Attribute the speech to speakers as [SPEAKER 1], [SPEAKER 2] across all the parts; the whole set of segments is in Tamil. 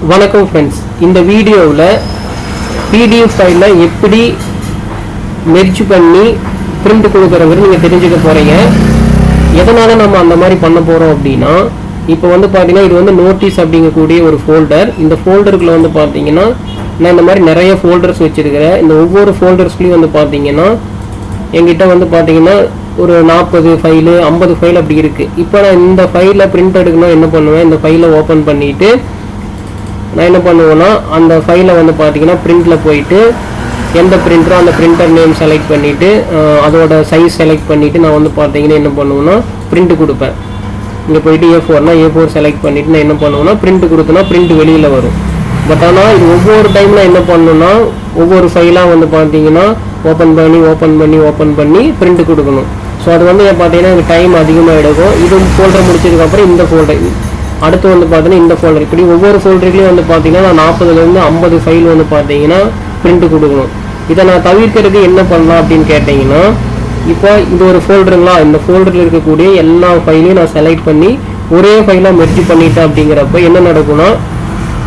[SPEAKER 1] வணக்கம் ஃப்ரெண்ட்ஸ், இந்த வீடியோவில் பிடிஎஃப் ஃபைலில் எப்படி மெர்ஜ் பண்ணி பிரிண்ட் கொடுக்குறங்கிறது நீங்கள் தெரிஞ்சுக்க போகிறீங்க. எதனால் நம்ம அந்த மாதிரி பண்ண போகிறோம் அப்படின்னா, இப்போ வந்து பார்த்தீங்கன்னா இது வந்து நோட்டீஸ் அப்படிங்கக்கூடிய ஒரு ஃபோல்டர். இந்த ஃபோல்டருக்குள்ள வந்து பார்த்தீங்கன்னா நான் இந்த மாதிரி நிறைய ஃபோல்டர்ஸ் வச்சுருக்கிறேன். இந்த ஒவ்வொரு ஃபோல்டர்ஸ்லையும் வந்து பார்த்தீங்கன்னா என்கிட்ட வந்து பார்த்தீங்கன்னா ஒரு 40 ஃபைலு 50 ஃபைல் அப்படி இருக்குது. இப்போ நான் இந்த ஃபைலில் பிரிண்ட் எடுக்கணும் என்ன பண்ணுவேன், இந்த ஃபைலை ஓப்பன் பண்ணிவிட்டு நான் என்ன பண்ணுவேன்னா அந்த ஃபைலை வந்து பார்த்தீங்கன்னா பிரிண்டில் போயிட்டு எந்த பிரிண்டரோ அந்த பிரிண்டர் நேம் செலக்ட் பண்ணிவிட்டு அதோட சைஸ் செலக்ட் பண்ணிவிட்டு நான் வந்து பார்த்தீங்கன்னா என்ன பண்ணுவேன்னா பிரிண்ட் கொடுப்பேன். இங்கே போயிட்டு A4னா A4 செலக்ட் பண்ணிவிட்டு நான் என்ன பண்ணுவேன்னா பிரிண்ட் கொடுத்தனா பிரிண்ட் வெளியில் வரும். பட் ஆனால் இது ஒவ்வொரு டைமில் என்ன பண்ணணும்னா ஒவ்வொரு ஃபைலாக வந்து பார்த்தீங்கன்னா ஓப்பன் பண்ணி பிரிண்ட் கொடுக்கணும். ஸோ அது வந்து பார்த்தீங்கன்னா எனக்கு டைம் அதிகமாக எடுக்கும். இது ஃபோல்டர் முடிச்சதுக்கப்புறம் இந்த ஃபோல்டர் அடுத்து வந்து பார்த்தீங்கன்னா இந்த ஃபோல்டர், இப்படி ஒவ்வொரு ஃபோல்டருக்குலையும் வந்து பார்த்தீங்கன்னா நான் 40லேருந்து 50 ஃபைல் வந்து பார்த்தீங்கன்னா பிரிண்ட் கொடுக்கணும். இதை நான் தவிர்க்கிறது என்ன பண்ணலாம் அப்படின்னு கேட்டிங்கன்னா, இப்போ இது ஒரு ஃபோல்டருங்களா, இந்த ஃபோல்டரில் இருக்கக்கூடிய எல்லா ஃபைலையும் நான் செலக்ட் பண்ணி ஒரே ஃபைலாக மெர்ஜ் பண்ணிட்டேன். அப்படிங்கிறப்ப என்ன நடக்கும்னா,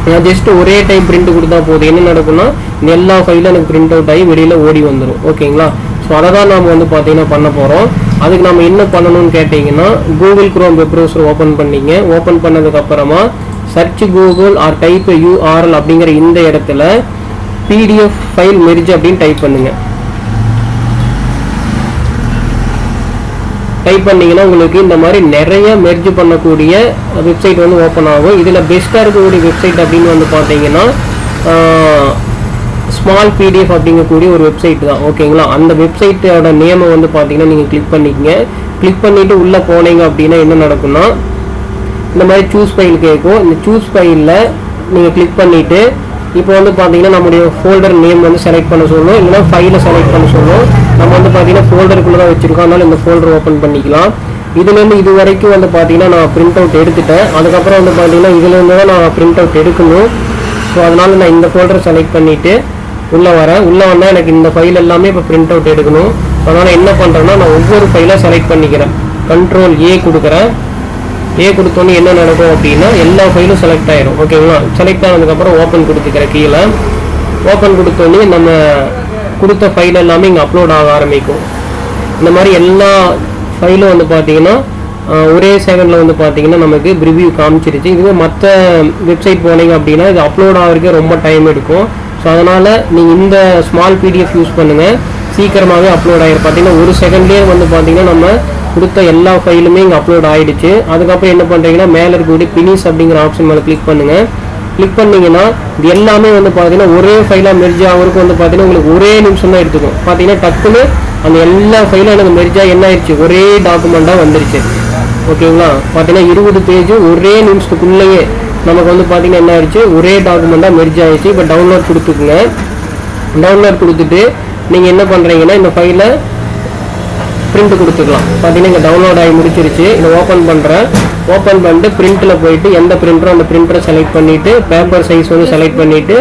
[SPEAKER 1] நான் ஜஸ்ட் ஒரே டைம் பிரிண்ட் கொடுத்தா போதும். என்ன நடக்கும்னா இந்த எல்லா ஃபைலும் எனக்கு பிரிண்ட் அவுட் ஆகி வெளியில் ஓடி வந்துடும். ஓகேங்களா? ஸோ அதை தான் நாம் வந்து பார்த்தீங்கன்னா பண்ண போகிறோம். அதுக்கு நம்ம என்ன பண்ணணும்னு கேட்டிங்கன்னா, Google Chrome web browser open பண்ணிங்க. ஓப்பன் பண்ணதுக்கப்புறமா search Google or type URL அப்படிங்கிற இந்த இடத்துல PDF ஃபைல் மெர்ஜ் அப்படின்னு டைப் பண்ணுங்க. டைப் பண்ணிங்கன்னா உங்களுக்கு இந்த மாதிரி நிறைய மெர்ஜ் பண்ணக்கூடிய வெப்சைட் வந்து ஓப்பன் ஆகும். இதில் பெஸ்ட்டாக இருக்கக்கூடிய வெப்சைட் அப்படின்னு வந்து பார்த்தீங்கன்னா ஸ்மால் PDF அப்படிங்கக்கூடிய ஒரு வெப்சைட் தான். ஓகேங்களா? அந்த வெப்சைட்டோட நேமை வந்து பார்த்தீங்கன்னா நீங்கள் கிளிக் பண்ணிக்கங்க. கிளிக் பண்ணிவிட்டு உள்ளே போனீங்க அப்படின்னா என்ன நடக்கும்னா இந்த மாதிரி சூஸ் ஃபைல் கேட்கும். இந்த சூஸ் ஃபைலில் நீங்கள் கிளிக் பண்ணிவிட்டு இப்போ வந்து பார்த்தீங்கன்னா நம்முடைய ஃபோல்டர் நேம் வந்து செலக்ட் பண்ண சொல்லணும், இல்லைனா ஃபைலை செலக்ட் பண்ண சொல்லணும். நம்ம வந்து பார்த்தீங்கன்னா ஃபோல்டருக்குள்ளே தான் வச்சுருக்கோம், அதனால் இந்த ஃபோல்டர் ஓப்பன் பண்ணிக்கலாம். இதுலேருந்து இது வரைக்கும் வந்து பார்த்தீங்கன்னா நான் பிரிண்ட் அவுட் எடுத்துட்டேன். அதுக்கப்புறம் வந்து பார்த்தீங்கன்னா இதுலேருந்து தான் நான் பிரிண்ட் அவுட் எடுக்கணும். ஸோ அதனால் நான் இந்த ஃபோல்டரை செலக்ட் பண்ணிவிட்டு உள்ளே வந்தால் எனக்கு இந்த ஃபைல் எல்லாமே இப்போ பிரிண்ட் அவுட் எடுக்கணும். அதனால் என்ன பண்ணுறேன்னா நான் ஒவ்வொரு ஃபைலாக செலக்ட் பண்ணிக்கிறேன். கண்ட்ரோல் A கொடுக்குறேன். A கொடுத்தோன்னே என்ன நடக்கும் அப்படின்னா எல்லா ஃபைலும் செலக்ட் ஆகிடும். ஓகேங்களா? செலக்ட் ஆனதுக்கப்புறம் ஓப்பன் கொடுத்துக்கிறேன். கீழே ஓப்பன் கொடுத்தோன்னே நம்ம கொடுத்த ஃபைல் எல்லாமே இங்கே அப்லோட் ஆக ஆரம்பிக்கும். இந்த மாதிரி எல்லா ஃபைலும் வந்து பார்த்தீங்கன்னா ஒரே செகண்டில் வந்து பார்த்தீங்கன்னா நமக்கு ப்ரிவ்யூ காமிச்சிருச்சு. இதுவே மற்ற வெப்சைட் போனீங்க அப்படின்னா இது அப்லோட் ஆகிறதுக்கு ரொம்ப டைம் எடுக்கும். ஸோ அதனால் நீங்கள் இந்த ஸ்மால் PDF யூஸ் பண்ணுங்கள், சீக்கிரமாகவே அப்லோட் ஆகிடும். பார்த்தீங்கன்னா ஒரு செகண்ட்லேயே வந்து பார்த்தீங்கன்னா நம்ம கொடுத்த எல்லா ஃபைலுமே இங்கே அப்லோட் ஆகிடுச்சு. அதுக்கப்புறம் என்ன பண்ணுறீங்கன்னா மேலே இருக்கக்கூடிய பினிஷ் அப்படிங்கிற ஆப்ஷன் மேலே கிளிக் பண்ணுங்கள். கிளிக் பண்ணிங்கன்னா இது எல்லாமே வந்து பார்த்தீங்கன்னா ஒரே ஃபைலாக மெர்ஜ் ஆகிறதுக்கு வந்து பார்த்தீங்கன்னா உங்களுக்கு ஒரே நிமிஷம் தான் எடுத்துக்கும். பார்த்தீங்கன்னா டக்குன்னு அந்த எல்லா ஃபைலும் எனக்கு மெர்ஜாக என்ன ஆயிடுச்சு, ஒரே டாக்குமெண்ட்டாக வந்துருச்சு. ஓகேங்களா? பார்த்தீங்கன்னா 20 பேஜ் ஒரே நிமிஷத்துக்குள்ளேயே நமக்கு வந்து பார்த்தீங்கன்னா என்ன ஆயிடுச்சு, ஒரே டாக்குமெண்ட்டாக மெர்ஜ் ஆகிடுச்சு. இப்போ டவுன்லோட் கொடுத்துக்குங்க. டவுன்லோட் கொடுத்துட்டு நீங்கள் என்ன பண்ணுறீங்கன்னா இந்த ஃபைலை பிரிண்ட் கொடுத்துக்கலாம். பார்த்தீங்கன்னா இங்கே டவுன்லோட் ஆகி முடிச்சிருச்சு. இதை ஓப்பன் பண்ணுறேன். ஓப்பன் பண்ணிட்டு பிரிண்ட்டில் போயிட்டு எந்த பிரிண்டரோ அந்த பிரிண்டரை செலக்ட் பண்ணிவிட்டு பேப்பர் சைஸ் வந்து செலக்ட் பண்ணிவிட்டு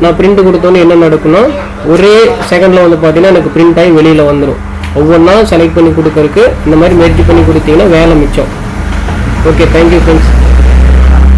[SPEAKER 1] நான் பிரிண்ட் கொடுத்தோன்னே என்ன நடக்குன்னா ஒரே செகண்டில் வந்து பார்த்தீங்கன்னா எனக்கு பிரிண்ட் ஆகி வெளியில் வந்துடும். ஒவ்வொன்றா செலக்ட் பண்ணி கொடுக்கறதுக்கு இந்த மாதிரி மெர்ஜ் பண்ணி கொடுத்தீங்கன்னா வேலை மிச்சம். Okay, thank you friends.